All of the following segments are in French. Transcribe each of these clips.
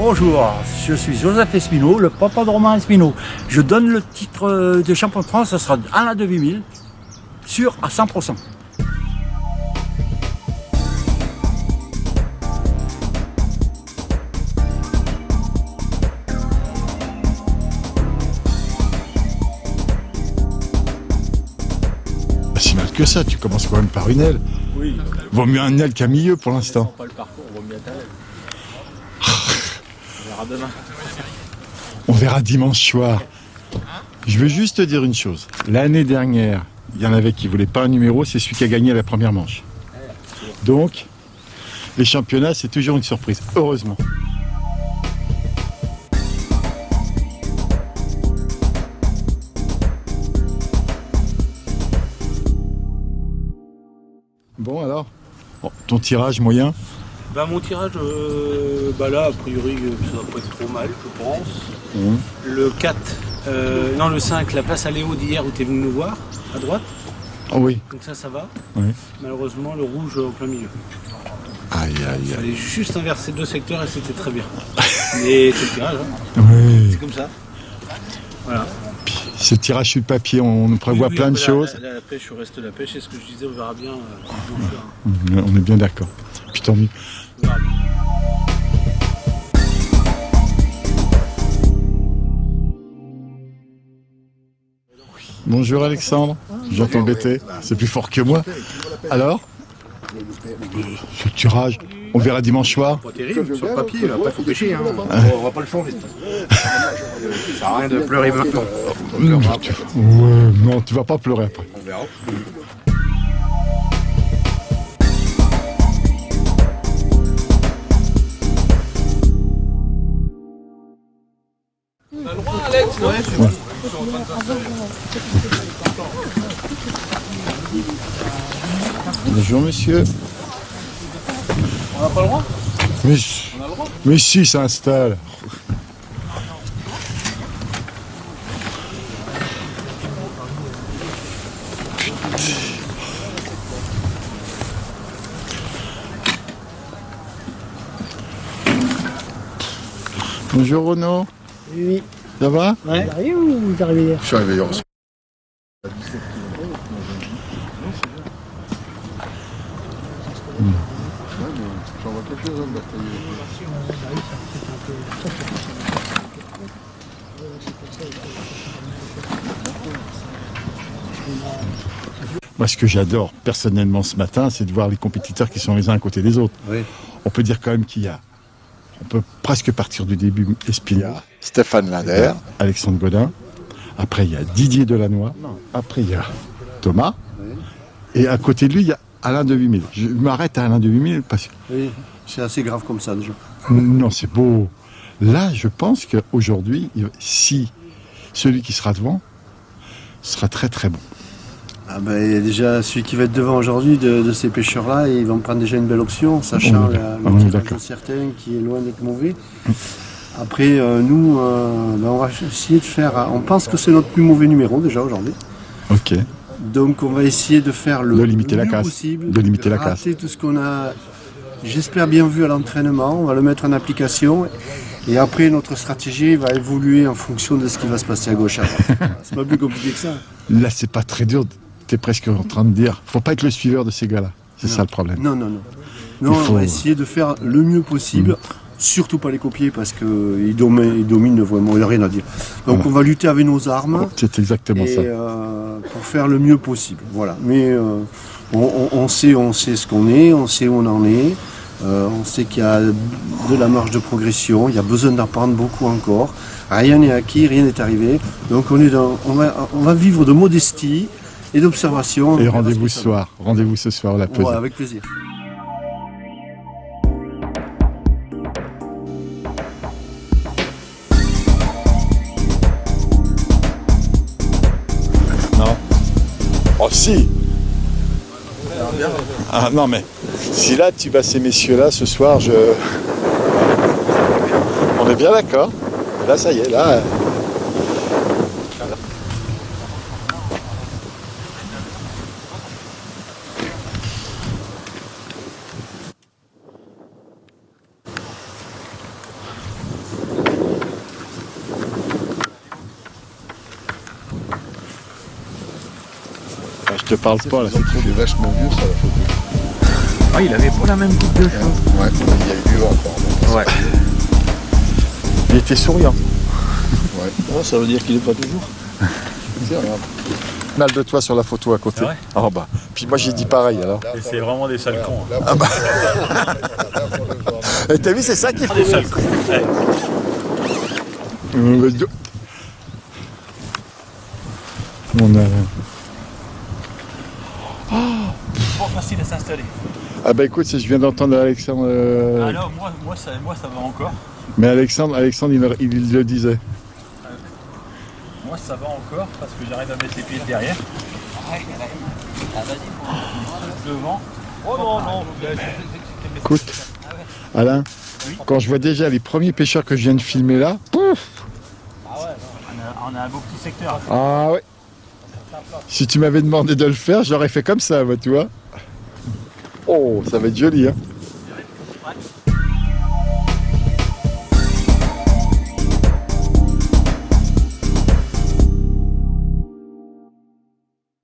Bonjour, je suis Joseph Espino, le papa de Romain Espino. Je donne le titre de champion de France, ce sera Alain de Vimille, sûr à 100%. Pas si mal que ça, tu commences quand même par une aile. Oui. Vaut mieux un aile qu'un milieu pour l'instant. Pas le parcours, vaut mieux ta aile. On verra demain. On verra dimanche soir. Je veux juste te dire une chose. L'année dernière, il y en avait qui ne voulaient pas un numéro, c'est celui qui a gagné la première manche. Donc, les championnats, c'est toujours une surprise, heureusement. Bon alors, ton tirage moyen? Bah mon tirage, là a priori ça va pas être trop mal je pense. Le 4, non le 5, la place à Léo d'hier où tu es venu nous voir, à droite. Oh oui. Donc ça va. Oui. Malheureusement le rouge au plein milieu. Aïe aïe Il aïe. fallait juste inverser deux secteurs et c'était très bien. Mais c'est le tirage, hein. Oui. C'est comme ça. Voilà. C'est le tirage sur le papier, on prévoit Oui, plein de après, choses. La pêche reste la pêche, c'est ce que je disais, on verra bien. On est bien d'accord. Puis tant mieux. On verra bien. Bonjour Alexandre, j'entends bêter, c'est plus fort que moi. Alors, ce tirage, on verra dimanche soir. Pas terrible sur le papier, là. Après faut pêcher, hein. On va pas le changer. Ça sert à rien de pleurer maintenant. Ouais, non, tu vas pas pleurer après. On verra. Bonjour monsieur. On n'a pas le droit. Mais si, ça installe. Bonjour Renaud. Oui. Ça va? Ouais. Vous arrivez ou vous arrivez hier? Je suis arrivé hier. J'en vois quelque chose, Moi, ce que j'adore personnellement ce matin, c'est de voir les compétiteurs qui sont les uns à côté des autres. Oui. On peut dire quand même on peut presque partir du début. Espino, Stéphane Linder. Alexandre Godin. Après, il y a Didier Delannoy. Après, il y a Thomas. Et à côté de lui, il y a Alain de Vimille. Je m'arrête à Alain de Vimille parce que... Oui, c'est assez grave comme ça déjà. Non, c'est beau. Là, je pense qu'aujourd'hui, si celui qui sera devant sera très très bon. Ah ben, il y a déjà celui qui va être devant aujourd'hui de ces pêcheurs-là, ils vont prendre déjà une belle option, sachant le tirage de certains qui est loin d'être mauvais. Après, nous, on va essayer de faire... On pense que c'est notre plus mauvais numéro déjà aujourd'hui. Ok. Donc on va essayer de faire le limiter la mieux casse. possible, De limiter la casse. rater tout ce qu'on a, j'espère, bien vu à l'entraînement. On va le mettre en application. Et après, notre stratégie va évoluer en fonction de ce qui va se passer à gauche à droite. C'est pas plus compliqué que ça. Là, c'est pas très dur. Tu es presque en train de dire, faut pas être le suiveur de ces gars-là. C'est ça le problème. Non. Non, on va essayer de faire le mieux possible. Surtout pas les copier parce qu'ils dominent vraiment, il n'y a rien à dire. Donc on va lutter avec nos armes. C'est exactement ça. Pour faire le mieux possible. Voilà. Mais on sait ce qu'on est, on sait où on en est. On sait qu'il y a de la marge de progression, il y a besoin d'apprendre beaucoup encore. Rien n'est acquis, rien n'est arrivé. Donc on va vivre de modestie et d'observation. Et rendez-vous ce soir. Rendez-vous ce soir à la pesée. Ouais, avec plaisir. Non. Oh si. Ah non mais si là tu bats ces messieurs-là ce soir, on est bien d'accord. Là ça y est, là. te parle pas là. Il est vachement vieux sur la photo. Ah, il avait pas la même coupe de cheveux. Ouais, il y a eu du vent encore. Ouais. Il était souriant. Ouais. Oh, ça veut dire qu'il est pas toujours. Tiens, regarde. Mal de toi sur la photo à côté. Ah ouais. Ah bah. Puis moi j'ai dit pareil alors. Et c'est vraiment des sales cons. Hein. Là, pour Et t'as vu, c'est ça qui Des sales cons. Ouais. On a... Pas facile à s'installer. Ah bah écoute, je viens d'entendre Alexandre. Alors moi ça va encore. Mais Alexandre il le disait. Moi ça va encore parce que j'arrive à mettre les pieds derrière. Devant. Oh non, non. Écoute, Alain, quand je vois déjà les premiers pêcheurs que je viens de filmer là, pouf. Ah ouais, on a un beau petit secteur. Ah ouais. Si tu m'avais demandé de le faire, j'aurais fait comme ça, tu vois. Oh, ça va être joli, hein.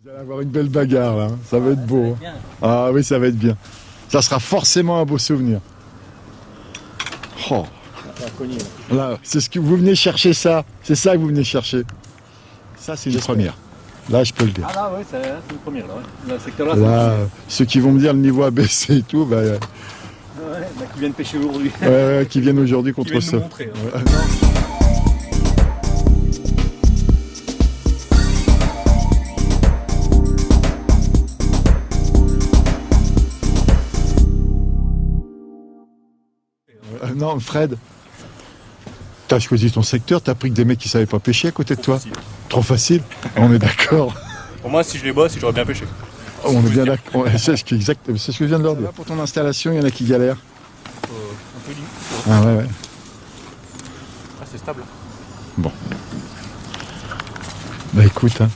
Vous allez avoir une belle bagarre là, hein. Ça va être beau. Hein. Ah oui, ça va être bien. Ça sera forcément un beau souvenir. Oh. Là, c'est ce que vous venez chercher, ça. C'est ça que vous venez chercher. Ça, c'est une première. Là, je peux le dire. Ah là, ouais, c'est une première là. Ouais. Le secteur là, Là, ceux qui vont me dire le niveau a baissé et tout, bah, ouais, qui viennent pêcher aujourd'hui. ouais, qui viennent aujourd'hui contre Qui viennent ça. nous montrer. Hein. Ouais. Non, Fred, t'as choisi ton secteur, t'as pris que des mecs qui savaient pas pêcher à côté de toi. Trop facile. On est d'accord. Pour moi, si je les bosse, j'aurais bien pêché. On est bien d'accord. C'est ce que je viens de leur dire. Pour ton installation, il y en a qui galèrent. Un peu limite. Ah ouais, ouais. Ah, c'est stable. Bah écoute, hein.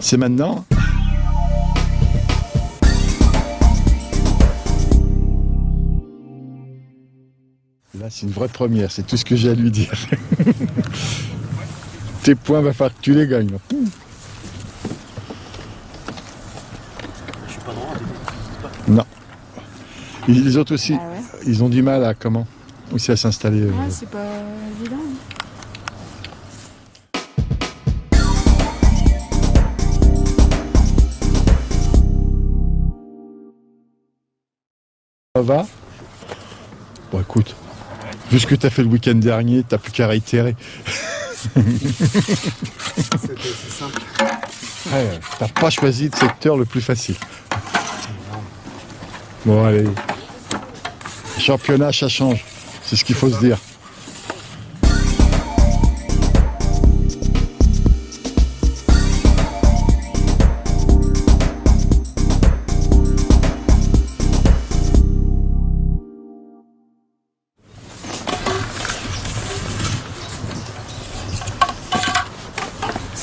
C'est maintenant. Là, c'est une vraie première, c'est tout ce que j'ai à lui dire. Tes points, va falloir que tu les gagnes. Là. Je suis pas droit. Non. Et les autres aussi, Ah ouais. ils ont du mal à comment aussi à s'installer. Ah, c'est pas évident. Ça va? Bon, écoute, vu ce que tu as fait le week-end dernier, t'as plus qu'à réitérer. C'est simple. Ouais, t'as pas choisi le secteur le plus facile. Bon, allez. Championnat, ça change. C'est ce qu'il faut se dire.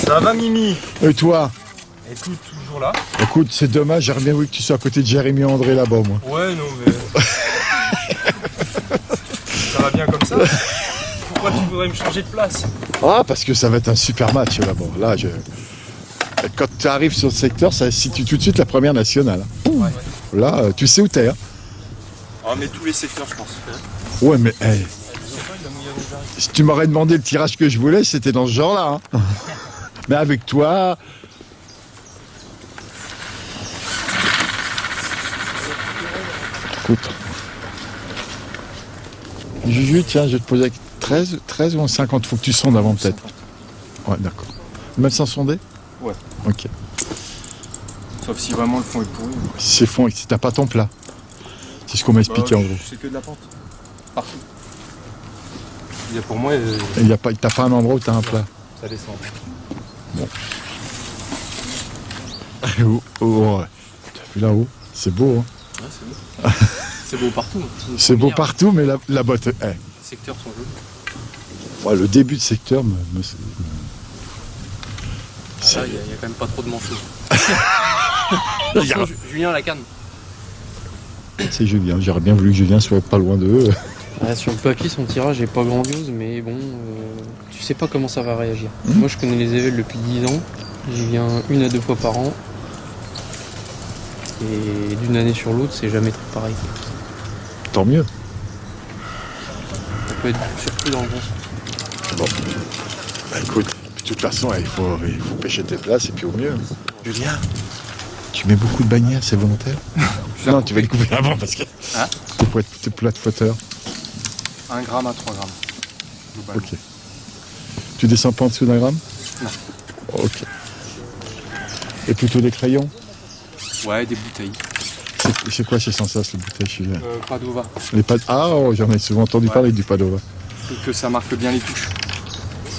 Ça va, Mimi? Et toi? Écoute, toujours là. Écoute, c'est dommage, j'aurais bien voulu que tu sois à côté de Jérémy André là-bas, moi. Ouais, non, mais. Ça va bien comme ça? Pourquoi tu voudrais me changer de place? Ah, parce que ça va être un super match là-bas. Là, quand tu arrives sur le secteur, ça situe tout de suite la première nationale. Ouais. Là, tu sais où t'es. Hein. Ah, mais tous les secteurs, je pense. Ouais, mais hey, si tu m'aurais demandé le tirage que je voulais, c'était dans ce genre-là. Hein. Mais avec toi... Écoute. Juju, tiens, je vais te poser 13 ou 50, faut que tu sondes avant peut-être. Ouais, d'accord. Même sans sonder? Ouais. Ok. Sauf si vraiment le fond est pourri. Si c'est fond et que si t'as pas ton plat. C'est ce qu'on m'a expliqué en gros. C'est que de la pente. Partout. Il y a pour moi, Et t'as pas un endroit où t'as un plat. ça descend. Oh, ouais. T'as vu là-haut? C'est beau, hein? Ouais, c'est beau. C'est beau partout. C'est beau partout, mais la botte... Les secteurs sont jolis. Ouais, le début de secteur Ah, il y a quand même pas trop de manchots. Regarde. Julien la canne. C'est Julien, j'aurais bien voulu que Julien soit pas loin d'eux. Ouais, sur le papier, son tirage est pas grandiose, mais bon, tu sais pas comment ça va réagir. Moi, je connais les événements depuis 10 ans. J'y viens 1 à 2 fois par an. Et d'une année sur l'autre, c'est jamais trop pareil. Tant mieux. On peut être surpris dans le bon sens. Bon. Bah écoute, de toute façon, il faut pêcher tes places et puis au mieux. Julien, tu mets beaucoup de bannières, c'est volontaire? Non, tu vas le couper avant parce que Hein tes plats de flotteur. 1 gramme à 3 grammes. globalement. Ok. Tu descends pas en dessous d'1 gramme? Non. Ok. Et plutôt des crayons? Ouais, des bouteilles. C'est quoi ces sensations, les bouteilles chez Padova. les pads? Ah, oh, j'en ai souvent entendu parler du Padova. Et que ça marque bien les touches.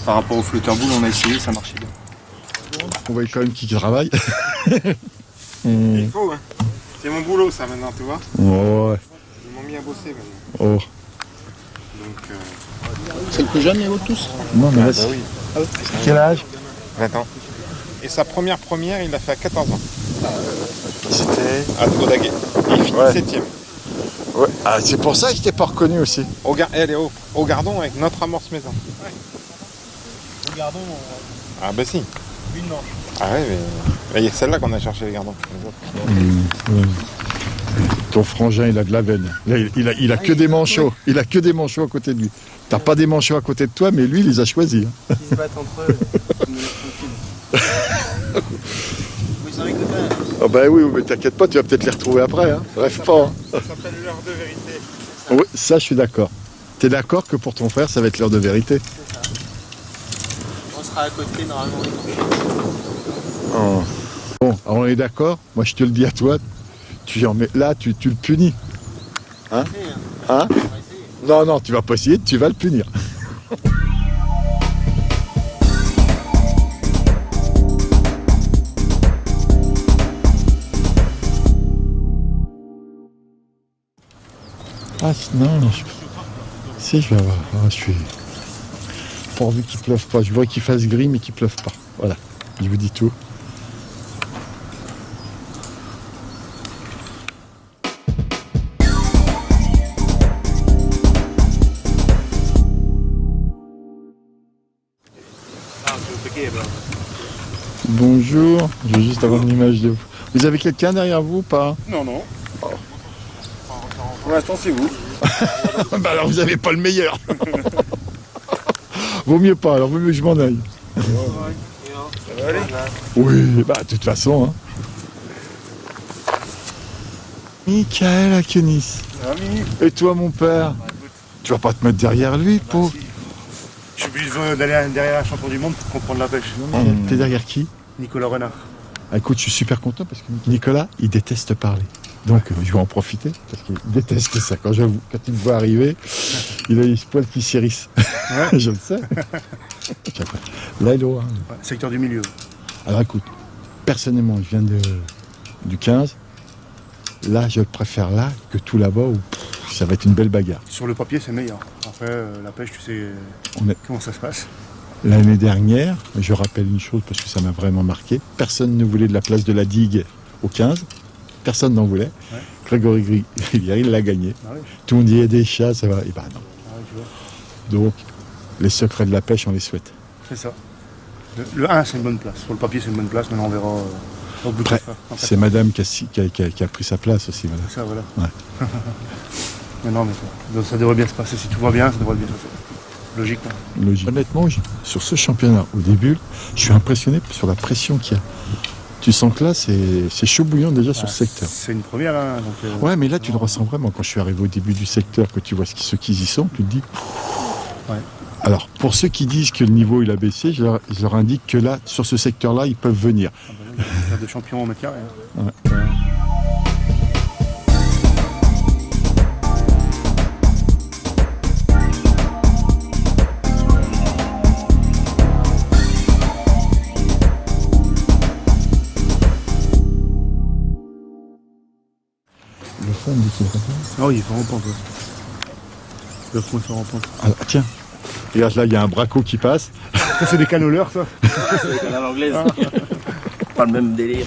Par rapport au flotteur boule, on a essayé, ça marchait bien. On voit quand même qui travaille. Il faut, hein. C'est mon boulot ça maintenant, tu vois. Oh, ouais. Ils m'ont mis à bosser maintenant. Oh. Donc, C'est le plus jeune, les autres tous? Non, mais là, bah oui. quel âge? 20 ans. Et sa première, il l'a fait à 14 ans. C'était... À Trodaguet. Il finit Ouais. 7ème. Ouais. Ah, c'est pour ça que je t'ai pas reconnu aussi. Elle est au gardon avec notre amorce maison. Le gardon, Ah bah si. une manche. Ah ouais, mais il y a celle-là qu'on a cherché les gardons. Les autres. Ton frangin, il a de la veine. Là, il a que des manchots. Il a que des manchots à côté de lui. T'as pas des manchots à côté de toi, mais lui, il les a choisis. Hein. Ils se battent entre eux. Oui, c'est avec le pain. Ah bah oui, mais t'inquiète pas, tu vas peut-être les retrouver après. Hein. Rêve pas. Hein. Ça s'appelle l'heure de vérité. Oui, ça, je suis d'accord. T'es d'accord que pour ton frère, ça va être l'heure de vérité? On sera à côté normalement. Oh. Bon, alors on est d'accord. Moi, je te le dis à toi. Tu en mets là, tu le punis. Hein? Hein? Non, non, tu vas pas essayer, tu vas le punir. Ah non, si je vais avoir. Ah, je suis. Pourvu qu'il pleuve pas. Je voudrais qu'il fasse gris mais qu'il pleuve pas. Voilà. Je vous dis tout. Bonjour, je vais juste avoir une image de vous. Vous avez quelqu'un derrière vous ou pas? Non, non. Pour l'instant, c'est vous. Bah alors vous avez pas le meilleur. Vaut mieux pas, alors vaut mieux que je m'en aille. Ça va aller? Oui, bah de toute façon. Hein. Michael Akenis. Et toi mon père? Tu vas pas te mettre derrière lui, pauvre? Je suis obligé d'aller derrière un champion du monde pour comprendre la pêche. T'es derrière qui? Nicolas Renard. Ah, écoute, je suis super content parce que Nicolas, il déteste parler. Donc, je vais en profiter parce qu'il déteste ça. Quand il me voit arriver, il a les poils qui s'hérissent. Ouais. Je le sais. Là, il aura. Ouais, secteur du milieu. Alors, écoute, personnellement, je viens du 15. Là, je préfère là que tout là-bas où ça va être une belle bagarre. Sur le papier, c'est meilleur. Après, la pêche, tu sais comment ça se passe. L'année dernière, je rappelle une chose parce que ça m'a vraiment marqué, personne ne voulait de la place de la digue au 15. Personne n'en voulait. Ouais. Grégory Rivière, il l'a gagné. Ah oui. Tout le monde dit il y a des chats, ça va. Et ben non. Ah oui, tu vois. Donc, les secrets de la pêche, on les souhaite. C'est ça. Le 1, c'est une bonne place. Sur le papier, c'est une bonne place. Maintenant, on verra au bout de Après, ça. c'est madame qui a pris sa place aussi. Voilà. Ça, voilà. Ouais. mais non, mais ça devrait bien se passer. Si tout va bien, ça devrait bien se passer. Logiquement. Logique. Honnêtement, sur ce championnat, au début, je suis impressionné sur la pression qu'il y a. Tu sens que là, c'est chaud bouillant déjà sur ce secteur. C'est une première. Hein, donc, Ouais, mais là, tu le ressens vraiment. Quand je suis arrivé au début du secteur, que tu vois ceux qui y sont, tu te dis... Ouais. Alors, pour ceux qui disent que le niveau il a baissé, je leur indique que là, sur ce secteur-là, ils peuvent venir. Ah bah oui, il y a de champions en mètre carré. Hein. Ouais. Le fond, il dit qu'il est content. Ah oui, il faut en pente. Le fond, il faut en pente. Ah, tiens, regarde là, il y a un braco qui passe. Ça, c'est des canoleurs, ça. À l'anglaise. Pas le même délire.